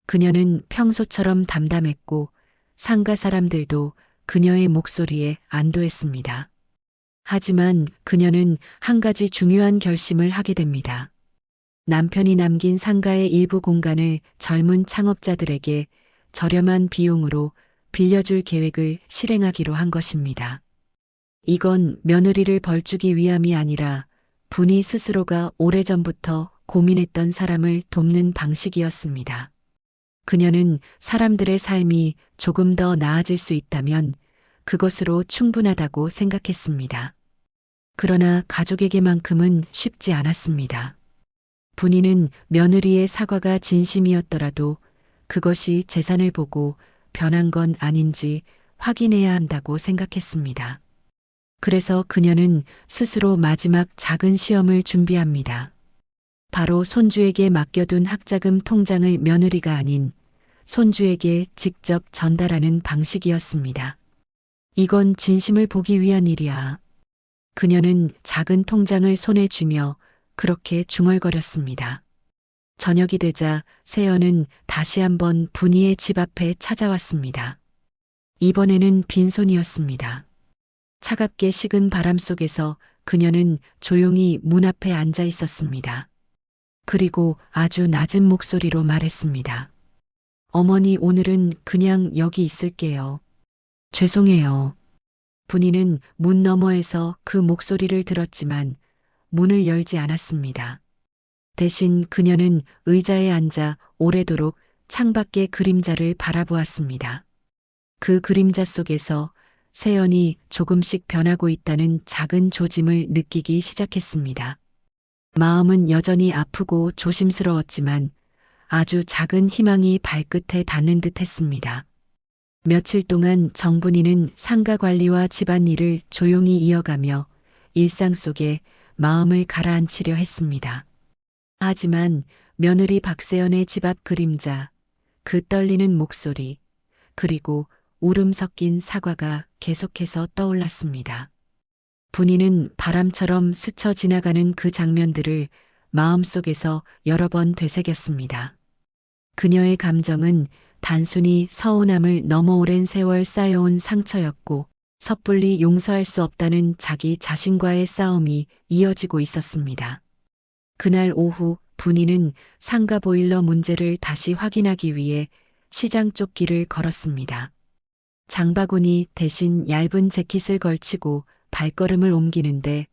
A: 그녀는 평소처럼 담담했고 상가 사람들도 그녀의 목소리에 안도했습니다. 하지만 그녀는 한 가지 중요한 결심을 하게 됩니다. 남편이 남긴 상가의 일부 공간을 젊은 창업자들에게 저렴한 비용으로 빌려줄 계획을 실행하기로 한 것입니다. 이건 며느리를 벌주기 위함이 아니라 분이 스스로가 오래전부터 고민했던 사람을 돕는 방식이었습니다. 그녀는 사람들의 삶이 조금 더 나아질 수 있다면 그것으로 충분하다고 생각했습니다. 그러나 가족에게만큼은 쉽지 않았습니다. 분이는 며느리의 사과가 진심이었더라도 그것이 재산을 보고 변한 건 아닌지 확인해야 한다고 생각했습니다. 그래서 그녀는 스스로 마지막 작은 시험을 준비합니다. 바로 손주에게 맡겨둔 학자금 통장을 며느리가 아닌 손주에게 직접 전달하는 방식이었습니다. 이건 진심을 보기 위한 일이야. 그녀는 작은 통장을 손에 쥐며 그렇게 중얼거렸습니다. 저녁이 되자 세연은 다시 한번 분이의 집 앞에 찾아왔습니다. 이번에는 빈손이었습니다. 차갑게 식은 바람 속에서 그녀는 조용히 문 앞에 앉아 있었습니다. 그리고 아주 낮은 목소리로 말했습니다. 어머니, 오늘은 그냥 여기 있을게요. 죄송해요. 분이는 문 너머에서 그 목소리를 들었지만 문을 열지 않았습니다. 대신 그녀는 의자에 앉아 오래도록 창밖의 그림자를 바라보았습니다. 그 그림자 속에서 세연이 조금씩 변하고 있다는 작은 조짐을 느끼기 시작했습니다. 마음은 여전히 아프고 조심스러웠지만 아주 작은 희망이 발끝에 닿는 듯 했습니다. 며칠 동안 정분이는 상가 관리와 집안일을 조용히 이어가며 일상 속에 마음을 가라앉히려 했습니다. 하지만 며느리 박세연의 집 앞 그림자, 그 떨리는 목소리, 그리고 울음 섞인 사과가 계속해서 떠올랐습니다. 분이는 바람처럼 스쳐 지나가는 그 장면들을 마음속에서 여러 번 되새겼습니다. 그녀의 감정은 단순히 서운함을 넘어 오랜 세월 쌓여온 상처였고 섣불리 용서할 수 없다는 자기 자신과의 싸움이 이어지고 있었습니다. 그날 오후 분이는 상가 보일러 문제를 다시 확인하기 위해 시장 쪽 길을 걸었습니다. 장바구니 대신 얇은 재킷을 걸치고 발걸음을 옮기는데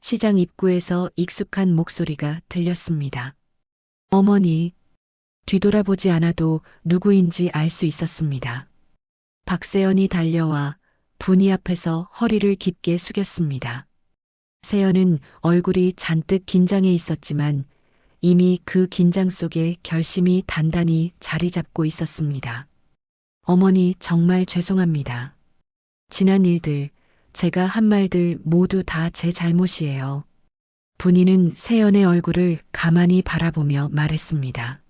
A: 시장 입구에서 익숙한 목소리가 들렸습니다. 어머니. 뒤돌아보지 않아도 누구인지 알 수 있었습니다. 박세연이 달려와 분이 앞에서 허리를 깊게 숙였습니다. 세연은 얼굴이 잔뜩 긴장해 있었지만 이미 그 긴장 속에 결심이 단단히 자리 잡고 있었습니다. 어머니, 정말 죄송합니다. 지난 일들, 제가 한 말들 모두 다 제 잘못이에요. 분이는 세연의 얼굴을 가만히 바라보며 말했습니다.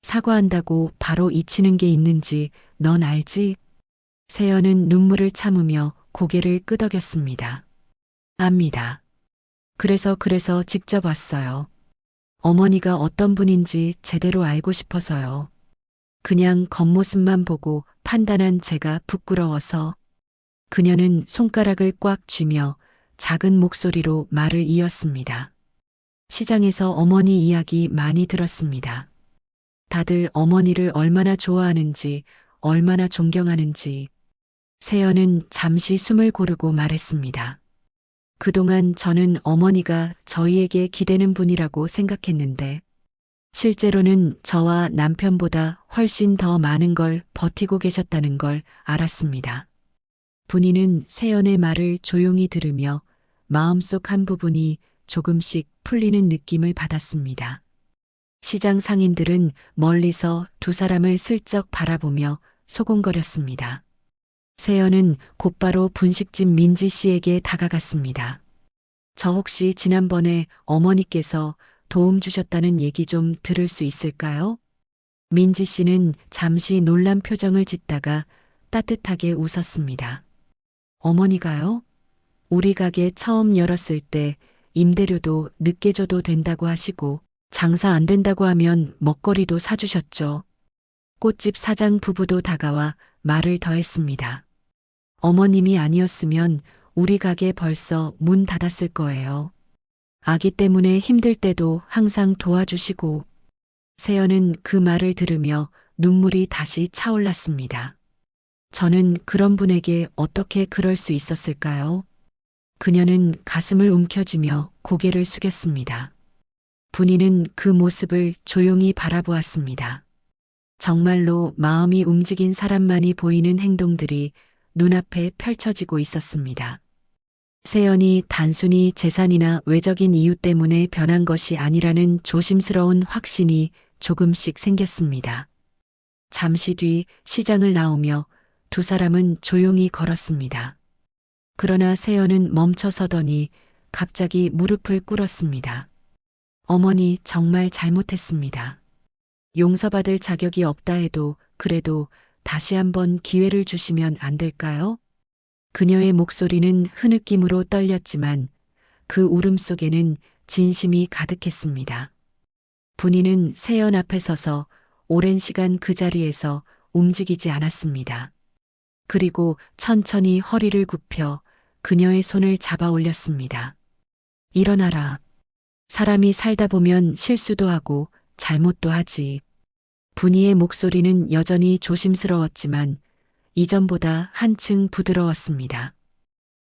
A: 사과한다고 바로 잊히는 게 있는지 넌 알지? 세연은 눈물을 참으며 고개를 끄덕였습니다. 압니다. 그래서 직접 왔어요. 어머니가 어떤 분인지 제대로 알고 싶어서요. 그냥 겉모습만 보고 판단한 제가 부끄러워서. 그녀는 손가락을 꽉 쥐며 작은 목소리로 말을 이었습니다. 시장에서 어머니 이야기 많이 들었습니다. 다들 어머니를 얼마나 좋아하는지, 얼마나 존경하는지. 세연은 잠시 숨을 고르고 말했습니다. 그동안 저는 어머니가 저희에게 기대는 분이라고 생각했는데, 실제로는 저와 남편보다 훨씬 더 많은 걸 버티고 계셨다는 걸 알았습니다. 분이는 세연의 말을 조용히 들으며 마음속 한 부분이 조금씩 풀리는 느낌을 받았습니다. 시장 상인들은 멀리서 두 사람을 슬쩍 바라보며 소곤거렸습니다. 세연은 곧바로 분식집 민지 씨에게 다가갔습니다. 저 혹시 지난번에 어머니께서 도움 주셨다는 얘기 좀 들을 수 있을까요? 민지 씨는 잠시 놀란 표정을 짓다가 따뜻하게 웃었습니다. 어머니가요? 우리 가게 처음 열었을 때 임대료도 늦게 줘도 된다고 하시고 장사 안 된다고 하면 먹거리도 사주셨죠. 꽃집 사장 부부도 다가와 말을 더했습니다. 어머님이 아니었으면 우리 가게 벌써 문 닫았을 거예요. 아기 때문에 힘들 때도 항상 도와주시고. 세연은 그 말을 들으며 눈물이 다시 차올랐습니다. 저는 그런 분에게 어떻게 그럴 수 있었을까요? 그녀는 가슴을 움켜쥐며 고개를 숙였습니다. 분이는 그 모습을 조용히 바라보았습니다. 정말로 마음이 움직인 사람만이 보이는 행동들이 눈앞에 펼쳐지고 있었습니다. 세연이 단순히 재산이나 외적인 이유 때문에 변한 것이 아니라는 조심스러운 확신이 조금씩 생겼습니다. 잠시 뒤 시장을 나오며 두 사람은 조용히 걸었습니다. 그러나 세연은 멈춰서더니 갑자기 무릎을 꿇었습니다. 어머니, 정말 잘못했습니다. 용서받을 자격이 없다 해도 그래도 다시 한번 기회를 주시면 안 될까요? 그녀의 목소리는 흐느낌으로 떨렸지만 그 울음 속에는 진심이 가득했습니다. 분이는 세연 앞에 서서 오랜 시간 그 자리에서 움직이지 않았습니다. 그리고 천천히 허리를 굽혀 그녀의 손을 잡아 올렸습니다. 일어나라. 사람이 살다 보면 실수도 하고 잘못도 하지. 분이의 목소리는 여전히 조심스러웠지만 이전보다 한층 부드러웠습니다.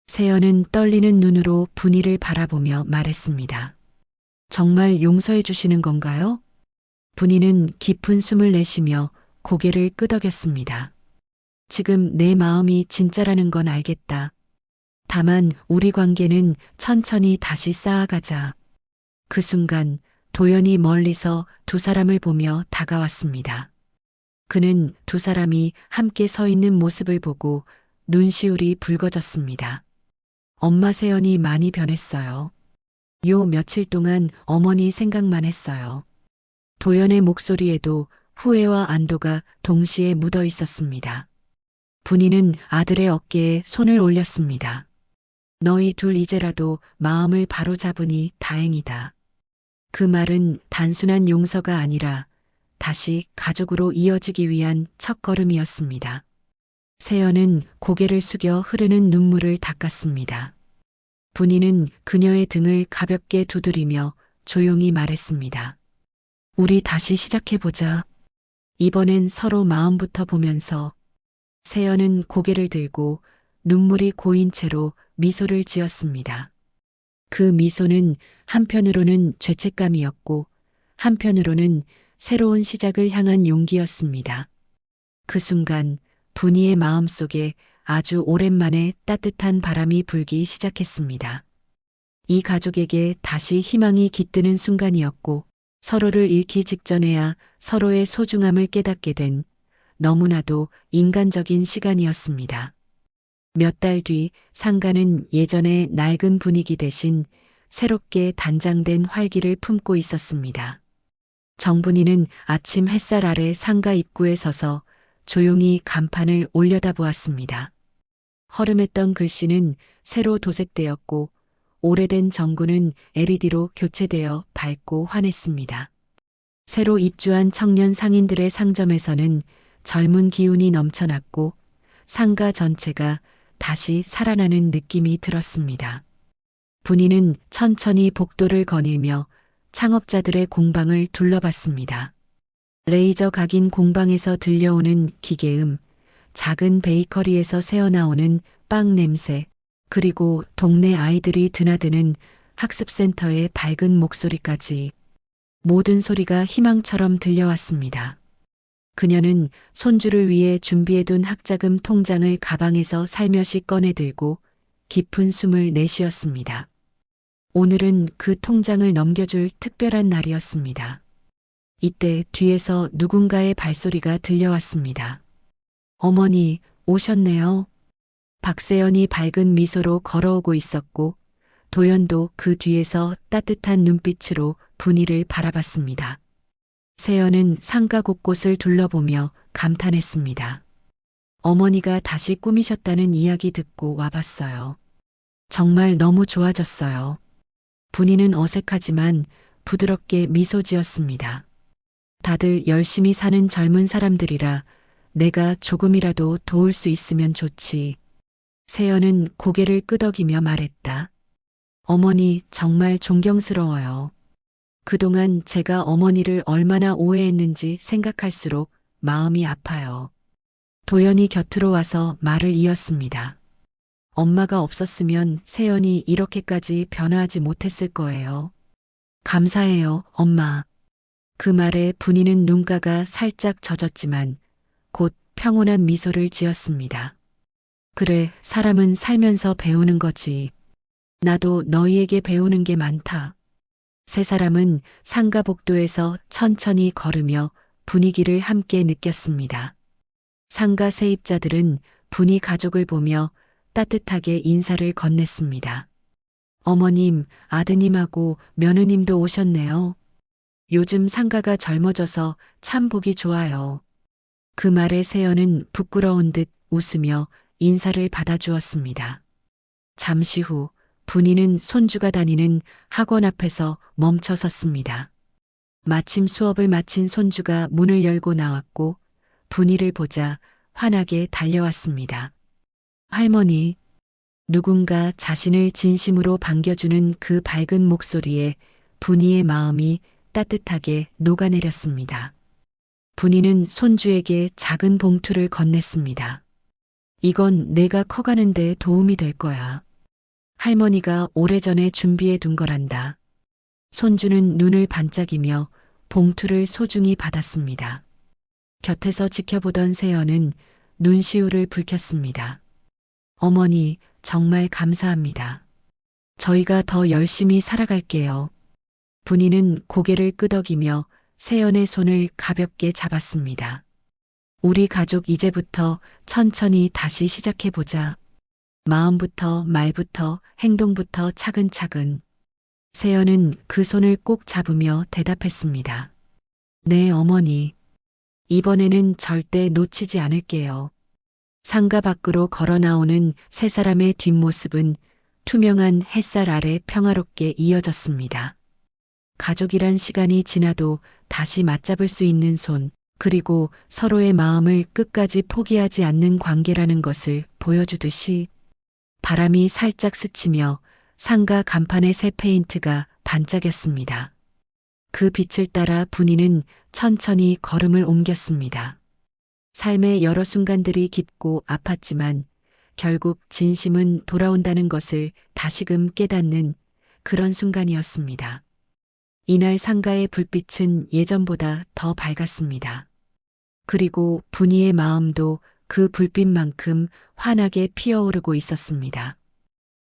A: 세연은 떨리는 눈으로 분이를 바라보며 말했습니다. 정말 용서해 주시는 건가요? 분이는 깊은 숨을 내쉬며 고개를 끄덕였습니다. 지금 내 마음이 진짜라는 건 알겠다. 다만 우리 관계는 천천히 다시 쌓아가자. 그 순간 도연이 멀리서 두 사람을 보며 다가왔습니다. 그는 두 사람이 함께 서 있는 모습을 보고 눈시울이 붉어졌습니다. 엄마, 세연이 많이 변했어요. 요 며칠 동안 어머니 생각만 했어요. 도연의 목소리에도 후회와 안도가 동시에 묻어 있었습니다. 분이는 아들의 어깨에 손을 올렸습니다. 너희 둘 이제라도 마음을 바로잡으니 다행이다. 그 말은 단순한 용서가 아니라 다시 가족으로 이어지기 위한 첫걸음이었습니다. 세연은 고개를 숙여 흐르는 눈물을 닦았습니다. 분이는 그녀의 등을 가볍게 두드리며 조용히 말했습니다. 우리 다시 시작해보자. 이번엔 서로 마음부터 보면서. 세연은 고개를 들고 눈물이 고인 채로 미소를 지었습니다. 그 미소는 한편으로는 죄책감이었고 한편으로는 새로운 시작을 향한 용기였습니다. 그 순간 분이의 마음속에 아주 오랜만에 따뜻한 바람이 불기 시작했습니다. 이 가족에게 다시 희망이 깃드는 순간이었고 서로를 잃기 직전에야 서로의 소중함을 깨닫게 된 너무나도 인간적인 시간이었습니다. 몇 달 뒤 상가는 예전의 낡은 분위기 대신 새롭게 단장된 활기를 품고 있었습니다. 정분이는 아침 햇살 아래 상가 입구에 서서 조용히 간판을 올려다보았습니다. 허름했던 글씨는 새로 도색되었고 오래된 전구는 LED로 교체되어 밝고 환했습니다. 새로 입주한 청년 상인들의 상점에서는 젊은 기운이 넘쳐났고 상가 전체가 다시 살아나는 느낌이 들었습니다. 분이는 천천히 복도를 거닐며 창업자들의 공방을 둘러봤습니다. 레이저 각인 공방에서 들려오는 기계음, 작은 베이커리에서 새어나오는 빵 냄새, 그리고 동네 아이들이 드나드는 학습센터의 밝은 목소리까지 모든 소리가 희망처럼 들려왔습니다. 그녀는 손주를 위해 준비해둔 학자금 통장을 가방에서 살며시 꺼내들고 깊은 숨을 내쉬었습니다. 오늘은 그 통장을 넘겨줄 특별한 날이었습니다. 이때 뒤에서 누군가의 발소리가 들려왔습니다. 어머니, 오셨네요. 박세연이 밝은 미소로 걸어오고 있었고 도연도 그 뒤에서 따뜻한 눈빛으로 분이를 바라봤습니다. 세연은 상가 곳곳을 둘러보며 감탄했습니다. 어머니가 다시 꾸미셨다는 이야기 듣고 와봤어요. 정말 너무 좋아졌어요. 분이는 어색하지만 부드럽게 미소 지었습니다. 다들 열심히 사는 젊은 사람들이라 내가 조금이라도 도울 수 있으면 좋지. 세연은 고개를 끄덕이며 말했다. 어머니 정말 존경스러워요. 그동안 제가 어머니를 얼마나 오해했는지 생각할수록 마음이 아파요. 도연이 곁으로 와서 말을 이었습니다. 엄마가 없었으면 세연이 이렇게까지 변화하지 못했을 거예요. 감사해요, 엄마. 그 말에 분이는 눈가가 살짝 젖었지만 곧 평온한 미소를 지었습니다. 그래, 사람은 살면서 배우는 거지. 나도 너희에게 배우는 게 많다. 세 사람은 상가 복도에서 천천히 걸으며 분위기를 함께 느꼈습니다. 상가 세입자들은 분이 가족을 보며 따뜻하게 인사를 건넸습니다. 어머님, 아드님하고 며느님도 오셨네요. 요즘 상가가 젊어져서 참 보기 좋아요. 그 말에 세연은 부끄러운 듯 웃으며 인사를 받아주었습니다. 잠시 후 분이는 손주가 다니는 학원 앞에서 멈춰 섰습니다. 마침 수업을 마친 손주가 문을 열고 나왔고 분이를 보자 환하게 달려왔습니다. 할머니, 누군가 자신을 진심으로 반겨주는 그 밝은 목소리에 분이의 마음이 따뜻하게 녹아내렸습니다. 분이는 손주에게 작은 봉투를 건넸습니다. 이건 내가 커가는데 도움이 될 거야. 할머니가 오래전에 준비해 둔 거란다. 손주는 눈을 반짝이며 봉투를 소중히 받았습니다. 곁에서 지켜보던 세연은 눈시울을 붉혔습니다. 어머니, 정말 감사합니다. 저희가 더 열심히 살아갈게요. 분이는 고개를 끄덕이며 세연의 손을 가볍게 잡았습니다. 우리 가족 이제부터 천천히 다시 시작해보자. 마음부터 말부터 행동부터 차근차근. 세연은 그 손을 꼭 잡으며 대답했습니다. 네, 어머니. 이번에는 절대 놓치지 않을게요. 상가 밖으로 걸어 나오는 세 사람의 뒷모습은 투명한 햇살 아래 평화롭게 이어졌습니다. 가족이란 시간이 지나도 다시 맞잡을 수 있는 손, 그리고 서로의 마음을 끝까지 포기하지 않는 관계라는 것을 보여주듯이 바람이 살짝 스치며 상가 간판의 새 페인트가 반짝였습니다. 그 빛을 따라 분이는 천천히 걸음을 옮겼습니다. 삶의 여러 순간들이 깊고 아팠지만 결국 진심은 돌아온다는 것을 다시금 깨닫는 그런 순간이었습니다. 이날 상가의 불빛은 예전보다 더 밝았습니다. 그리고 분이의 마음도 그 불빛만큼 환하게 피어오르고 있었습니다.